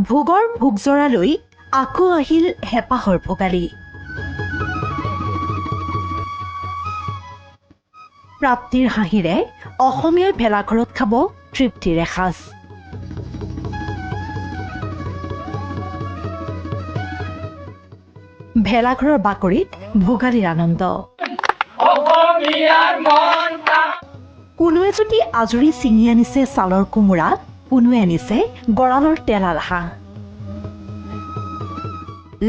ভোগৰ ভোগজৰালৈ আকৌ আহিল হেঁপাহৰ ভোগালী। প্ৰাপ্তিৰ হাঁহিৰে অসমীয়াই ভেলাঘৰত খাব তৃপ্তিৰ এসাঁজ। ভেলাঘৰৰ বাকৰিত ভোগালীৰ আনন্দ। কোনোৱে যদি আজৰি ছিঙি আনিছে ছালৰ কোমোৰা, কোনোৱে আনিছে গঁৰালৰ তেলাল হাঁহ,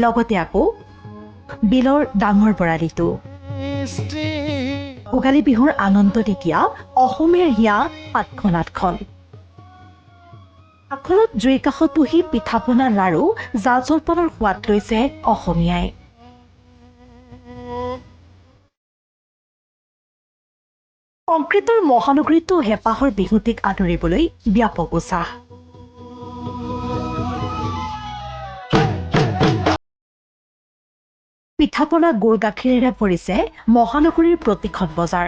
লগতে আকৌ বিলৰ ডাঙৰ বৰালিটো। ভোগালী বিহুৰ আনন্দত এতিয়া অসমীয়াৰ হিয়া ৭খন ৮খন। আগফালত জুইৰ কাষত বহি পিঠা পনা লাৰু জা জলপানৰ সোৱাদ লৈছে অসমীয়াই। কংক্ৰিটৰ মহানগৰীতো হেঁপাহৰ বিহুটিক আদৰিবলৈ ব্যাপক উৎসাহ। পিঠা পনা গুৰ গাখীৰেৰে ভৰিছে মহানগৰীৰ প্ৰতিখন বজাৰ।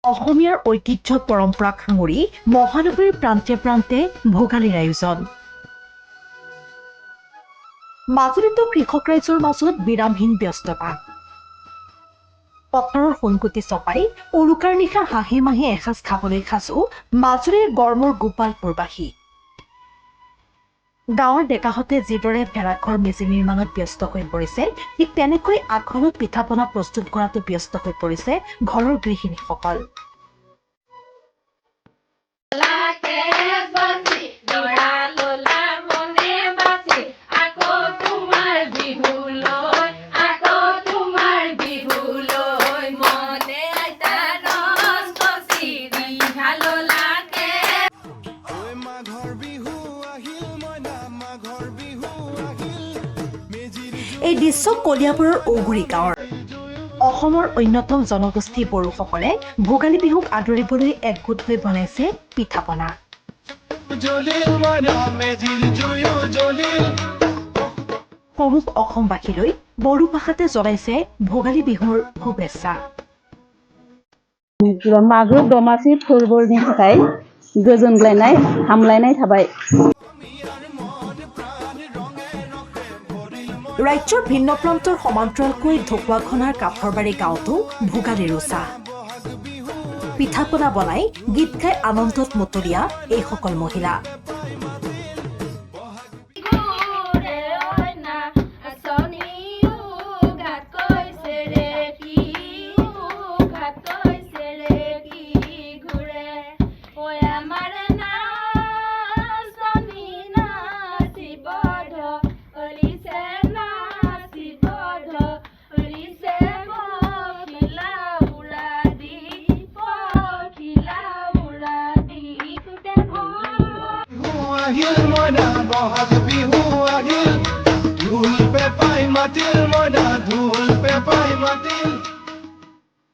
অসমীয়াৰ ঐতিহ্য পৰম্পৰাক সাঙুৰি মহানগৰীৰ প্ৰান্তে প্ৰান্তে ভোগালীৰ আয়োজন। মাজুলীতো কৃষক ৰাইজৰ মাজত বিৰামহীন ব্যস্ততা। পথাৰৰ সোণকুটি চপাই উৰুকাৰ নিশা হাঁহে মাহে এসাঁজ খাবলৈ সাজু মাজুলীৰ গড়মূৰ গোপালপুৰবাসী। গাঁৱৰ ডেকাহঁতে যিদৰে ভেলাঘৰ মেজি নিৰ্মাণত ব্যস্ত হৈ পৰিছে, ঠিক তেনেকৈ আগখনত পিঠা পনা প্ৰস্তুত কৰাটো ব্যস্ত হৈ পৰিছে ঘৰৰ গৃহিণীসকল। এই দৃশ্য কলিয়াবৰৰ ঔগুৰি গাঁৱৰ। অসমৰ অন্যতম জনগোষ্ঠী বড়োসকলে ভোগালী বিহুক আদৰিবলৈ একগোট হৈ বনাইছে পিঠা পনা। সমগ্ৰ অসমবাসীলৈ বড়ো ভাষাতে জনাইছে ভোগালী বিহুৰ শুভেচ্ছা। मागो दमासि फोरबोनि थाखाय गोजोनग्लायनाय हामलायनाय थाबाय। ৰাজ্যৰ ভিন্ন প্ৰান্তৰ সমান্তৰালকৈ ঢকুৱাখনাৰ কাঠৰবাৰী গাঁৱতো ভোগালীৰ উৎসাহ। পিঠা পনা বনাই গীত গাই আনন্দত মতলীয়া এইসকল মহিলা।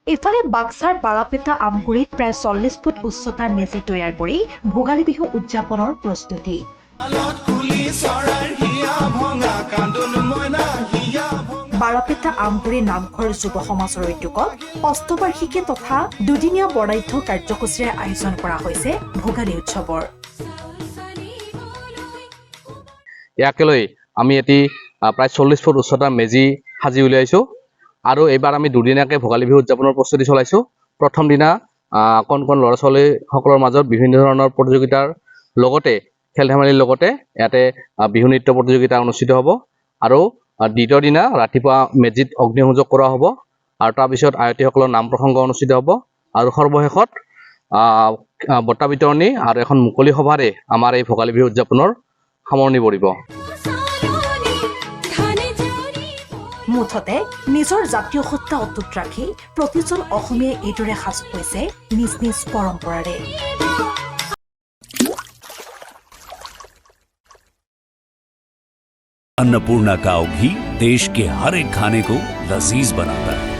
ইফালে বাক্সাৰ বাৰাপেটা আমগুৰিত প্ৰায় ৪০ ফুট উচ্চতাৰ মেজি তৈয়াৰ কৰি ভোগালী বিহু উদযাপনৰ প্ৰস্তুতি। বাৰাপেটা আমগুৰি নামঘৰ যুৱ সমাজৰ উদ্যোগত অষ্টবাৰ্ষিকী তথা দুদিনীয়া বৰ্ণাঢ্য কাৰ্যসূচীৰে আয়োজন কৰা হৈছে ভোগালী উৎসৱৰ। ইয়াকে লৈ আমি এটি প্ৰায় ৪০ ফুট উচ্চতাৰ মেজি সাজি উলিয়াইছোঁ আৰু এইবাৰ আমি দুদিনীয়াকৈ ভোগালী বিহু উদযাপনৰ প্ৰস্তুতি চলাইছোঁ। প্ৰথম দিনা কণ কণ ল'ৰা ছোৱালীসকলৰ মাজত বিভিন্ন ধৰণৰ প্ৰতিযোগিতাৰ লগতে খেল ধেমালিৰ লগতে ইয়াতে বিহু নৃত্য প্ৰতিযোগিতা অনুষ্ঠিত হ'ব আৰু দ্বিতীয় দিনা ৰাতিপুৱা মেজিত অগ্নিসংযোগ কৰা হ'ব আৰু তাৰপিছত আয়তীসকলৰ নাম প্ৰসংগ অনুষ্ঠিত হ'ব আৰু সৰ্বশেষত বঁটা বিতৰণী আৰু এখন মুকলি সভাৰে আমাৰ এই ভোগালী বিহু উদযাপনৰ সামৰণি পৰিব। মুঠতে নিজৰ জাতীয় সত্তা অটুট ৰাখি প্ৰতিজন অসমীয়াই এইদৰে সাজু হৈছে নিজ নিজ পৰম্পৰাৰে। अन्नपूर्णा काव घी देश के हर एक खाने को लजीज बनाता है।